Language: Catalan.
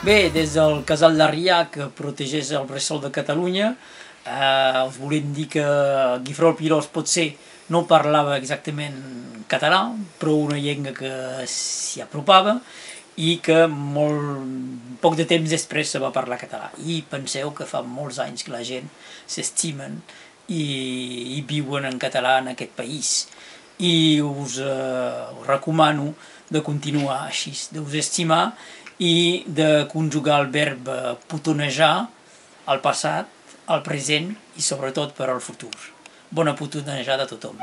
Bé, des del casal d'Arrià, que protegeix el bressol de Catalunya, us volem dir que Guifré el Pilós potser no parlava exactament català, però una llengua que s'hi apropava i que molt poc de temps després se va parlar català. I penseu que fa molts anys que la gent s'estimen i viuen en català en aquest país. I us recomano de continuar així, d'us estimar i de conjugar el verb putonejar al passat, al present i sobretot per al futur. Bona putonejada a tothom.